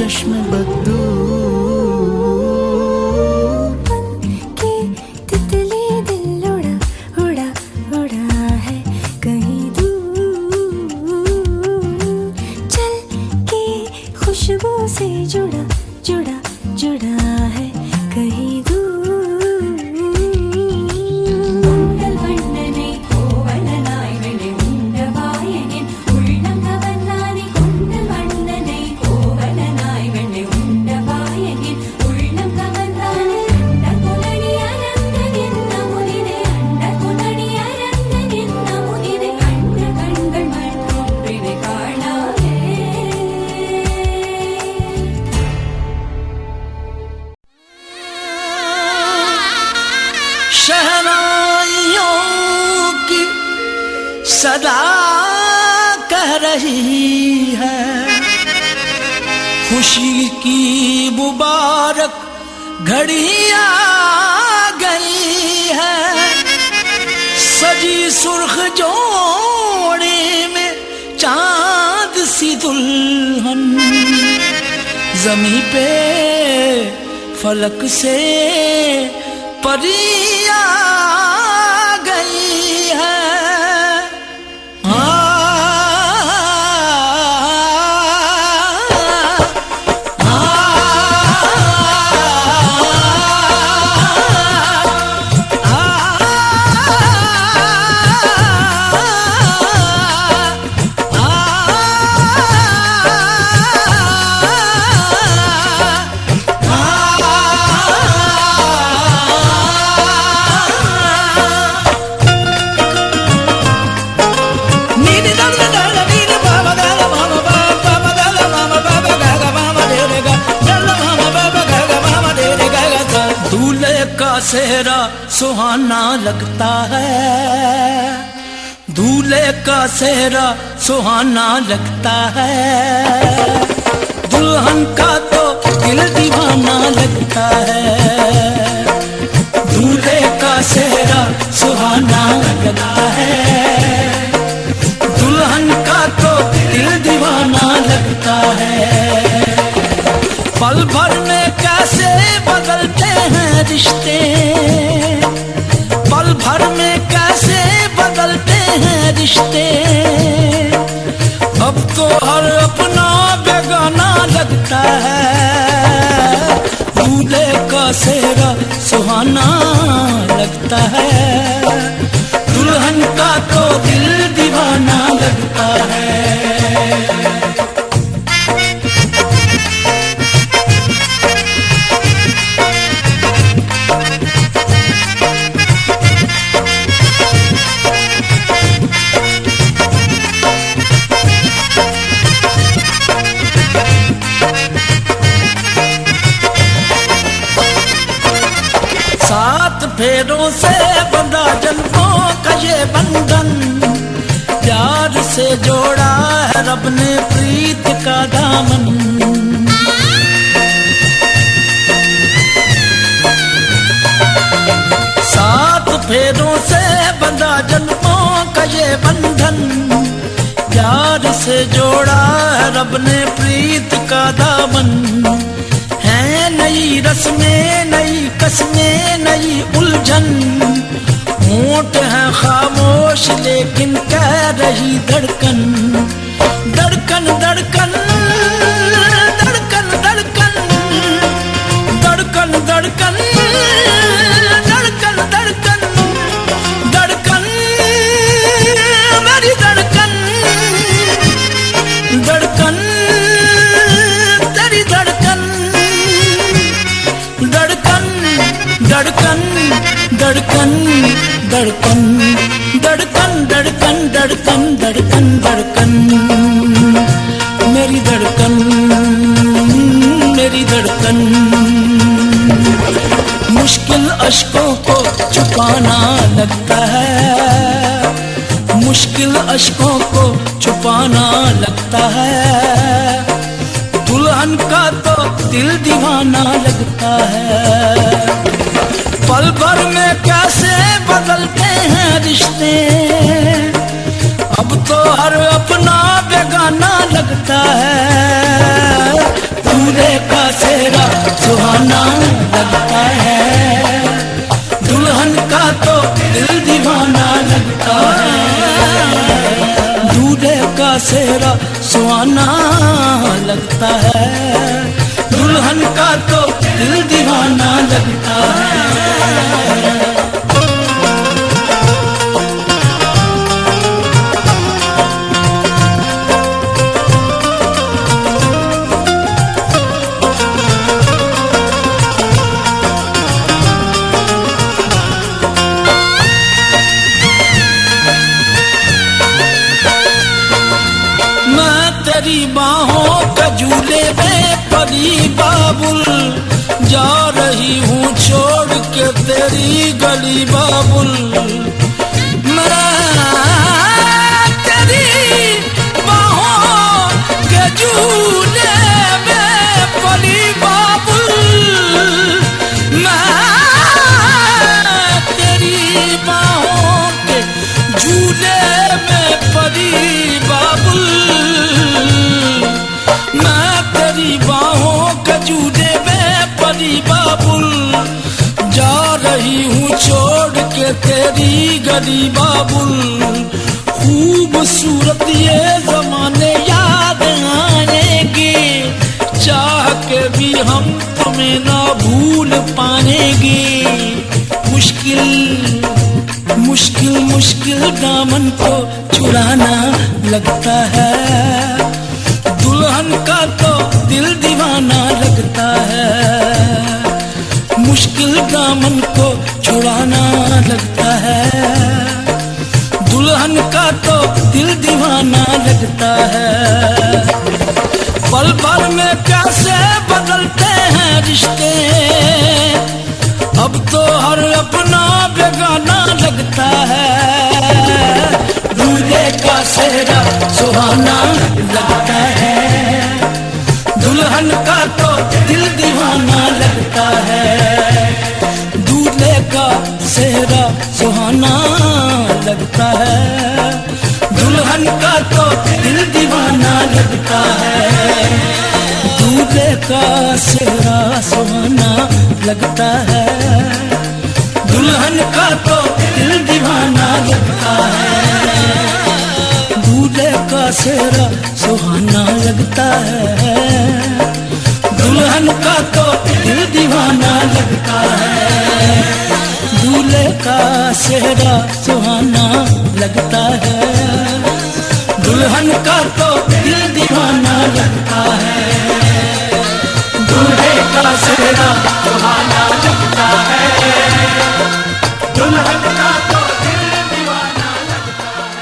चश्म बद्दू के तितली दिल उड़ा उड़ा उड़ा है कहीं दूर, चल के खुशबू से जुड़ा जुड़ा जुड़ा है कहीं दूर. शहनाइयों की सदा कह रही है, खुशी की मुबारक घड़ी आ गई है. सजी सुर्ख जोड़े में चांद सी दुल्हन, जमी पे फलक से परी आ गई है. सेहरा सुहाना लगता है, दूल्हे का सेहरा सुहाना लगता है. दुल्हन का तो दिल दीवाना लगता है. दूल्हे का सेहरा सुहाना लगता है, दुल्हन का तो दिल दीवाना लगता है. पल भर में कैसे बदलते हैं रिश्ते, पल भर में कैसे बदलते हैं रिश्ते. अब तो हर अपना बेगाना लगता है. दूल्हे का सेहरा सुहाना लगता है, दुल्हन का तो दिल दीवाना लगता है. सात फेरों से बंधा जन्मों का ये बंधन, प्यार से जोड़ा है रब ने प्रीत का दामन. सात फेरों से बंधा जन्मों का ये बंधन, प्यार से जोड़ा है रब ने प्रीत का दामन. नई रस्में नई कस्में नई उलझन, होंठ है खामोश लेकिन कह रही धड़कन. धड़कन धड़कन धड़कन धड़कन धड़कन धड़कन धड़कन धड़कन धड़कन मेरी धड़कन धड़कन तेरी धड़कन धड़कन धड़कन धड़कन धड़कन धड़कन धड़कन धड़कन धड़कन धड़कन मेरी धड़कन मेरी धड़कन. मुश्किल अश्कों को छुपाना लगता है, मुश्किल अश्कों को छुपाना लगता है. दुल्हन का तो दिल दीवाना लगता है. पल भर में कैसे बदलते हैं रिश्ते, अब तो हर अपना बेगाना लगता है. सेहरा सुहाना लगता है, दुल्हन का तो दिल दीवाना लगता है। तेरी बाहों का झूले में परी बाबुल, जा रही हूँ छोड़ के तेरी गली बाबुल। मैं तेरी बाहों के झूले में परी बाबुल, मैं तेरी बाहों के झूले में परी बाबुल, बाहों के झूले में परी बाबुल, जा रही हूँ छोड़ के तेरी गली बाबुल। खूबसूरत ये जमाने याद आएंगे, चाह के भी हम तुम्हें ना भूल पाएंगे। मुश्किल मुश्किल मुश्किल दामन को छुड़ाना लगता है, दुल्हन का तो दिल दीवाना लगता है। मुश्किल दामन को छुड़ाना लगता है, दुल्हन का तो दिल दीवाना लगता है। पल भर में कैसे बदलते हैं रिश्ते, अब तो हर अपना बेगाना लगता है। दूल्हे का सेहरा सुहाना लगता है, दुल्हन का तो दिल दीवाना लगता है। दूल्हे का सेहरा सुहाना लगता है, दुल्हन का तो दिल दीवाना लगता है। दूल्हे का सेहरा सुहाना लगता है, दुल्हन का तो दिल दीवाना लगता है। दूल्हे का सेहरा सुहाना लगता है, दुल्हन का तो दिल दीवाना लगता है। दूल्हे का सेहरा सुहाना लगता है, दुल्हन का तो दिल दीवाना लगता है। दूल्हे का सेहरा सुहाना लगता है, दुल्हन का तो दिल दीवाना लगता है।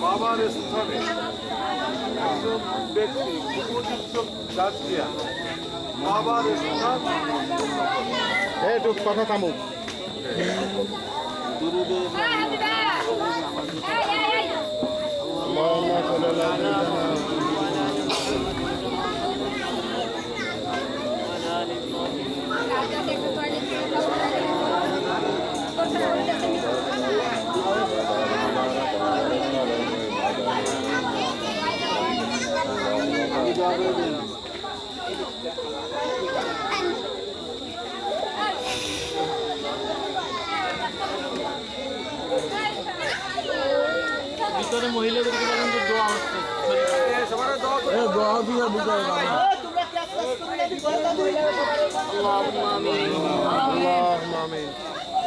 বাবার স্থানে একজন ব্যক্তি উপযুক্ত যাত্রীরা বাবার স্থান একটু কথা থামুক। ভিতরে মহিলাদেরকে বলেন যে দোয়া হচ্ছে, দোয়া দিয়ে বুঝাই আল্লাহুম্মা আমিন আল্লাহুম্মা আমিন।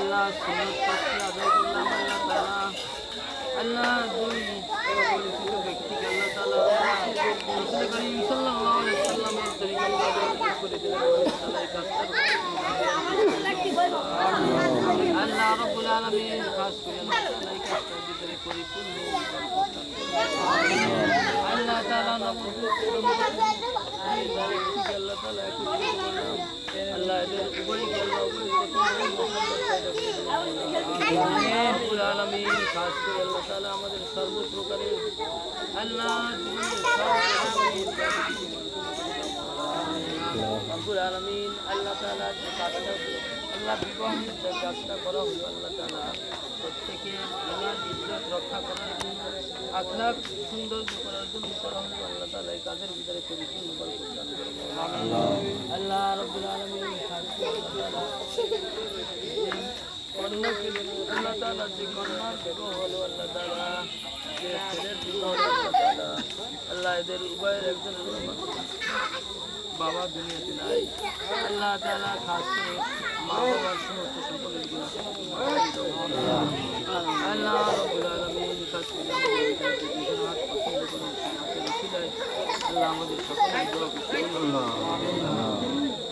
আল্লাহ সুন্নাত পাঠকে আদায় করলাম আল্লাহ তাআলা, আল্লাহ দুই পরিচিত ব্যক্তিকে আল্লাহ তাআলা রাসূল করিম সাল্লাল্লাহু আলাইহি ওয়াসাল্লামের তরিকা মোতাবেক করে দিলেন। আল্লাহ এই কাজটার আল্লাহ রাব্বুল আলামিন খাস করে আল্লাহ তাআলা এই কাজটার ভিতরে পরিপূর্ণ আল্লাহ তাআলা আল্লাহ তাআলা আল্লাহ এদের উভয়কে আল্লাহ রব্বুল আলামিন খাস করে আল্লাহ তাআলা আমাদের সর্বপ্রকারের আল্লাহ জীবনের রব্বুল আলামিন আল্লাহ তাআলা যে কাজটা আল্লাহ বিবাহের যে কাজটা করা হলো আল্লাহ তাআলা প্রত্যেকে ইমান ইজ্জত রক্ষা করার জন্য আখলাক সুন্দর করার জন্য করা হলো আল্লাহ তাআলা এই কাজের ভিতরে পরিপূর্ণ বরকত দান করুন আল্লাহ রব্বুল আলামিন খাস করে কন্যা আল্লাহ তাআলা যে কন্যার বিবাহ হলো আল্লাহ তাআলা যে ছেলের বিবাহ হলো আল্লাহ তাআলা আল্লাহ এদের উভয়ের একজনের বাবা দুনিয়াতে নাই আল্লাহ তাআলা খাস করে মা বাবার সমস্ত সকলের গুনাহ আল্লাহ রাব্বুল আলামিন খাস করে আমাদের দুজন হাত পছন্দ করুন আল্লাহ আমাদের সকলের দোয়া কবুল করুন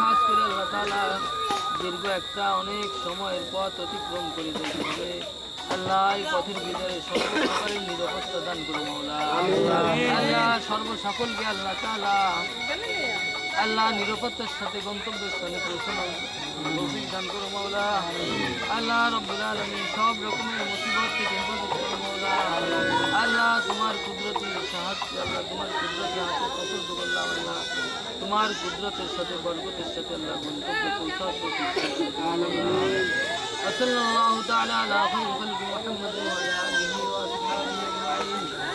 খাস করে আল্লাহ তাআলা দীর্ঘ একটা অনেক সময়ের পথ অতিক্রম করে যেতে হবে আল্লাহ এই পথের ভিতরে সর্বপ্রকারের নিরাপত্তা দান করুন মাওলা আল্লাহ সর্বসকলকে আল্লাহ তাআলা আল্লাহ নিরাপত্তার সাথে গন্তব্যস্থানে পৌঁছানোর তৌফিক দান করো মাওলা আল্লাহ রব্বুল আলামিন সব রকমের মুসিবত থেকে হেফাজত করো মাওলা আল্লাহ তোমার কুদরতের সাহায্য আল্লাহ তোমার কুদরতের হাতে সতর্ক করলাম আল্লাহ তোমার কুদরতের সাথে বরকতের সাথে আল্লাহ গন্তব্যে পৌঁছার তৌফিক সাল্লাল্লাহু তাআলা আলা খায়রি খালকি মুহাম্মদ ওয়া আলা আলিহি ওয়া আসহাবিহি আজমাইন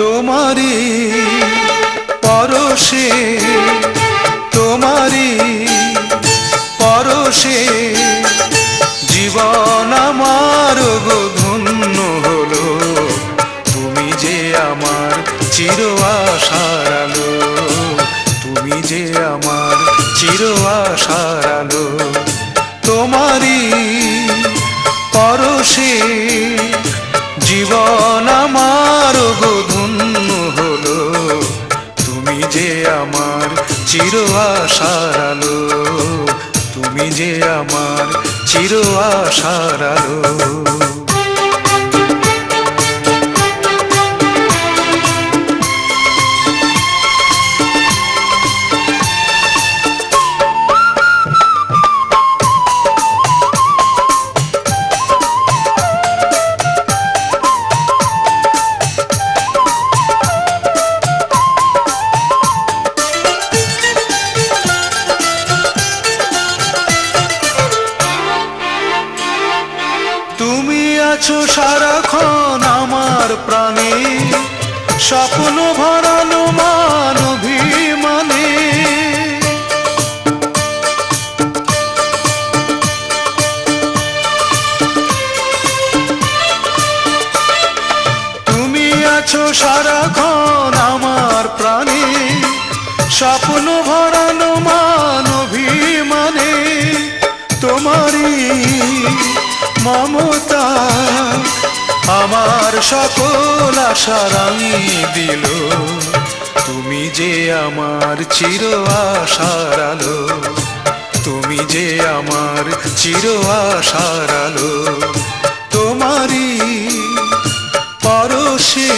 তোমারি পরশে তোমারি পরশে জীবন আমার গো ধন্য হলো তুমি যে আমার চির আশার আলো তুমি যে আমার চির আশার আলো তোমারি পরশে জীবন আমার গো ধন্য হলো তুমি যে আমার চির আশার আলো তুমি যে আমার চির আশার আলো আছো সারাক্ষণ আমার প্রাণে স্বপ্ন ভরানো মান অভিমানে তুমি আছো সারাক্ষণ আমার প্রাণে স্বপ্ন ভরানো মান অভিমানে তোমারই মমতা আমার সকল আশা রাঙিয়ে দিল তুমি যে আমার চির আশার আলো তুমি যে আমার চির আশার আলো তোমারই পরশে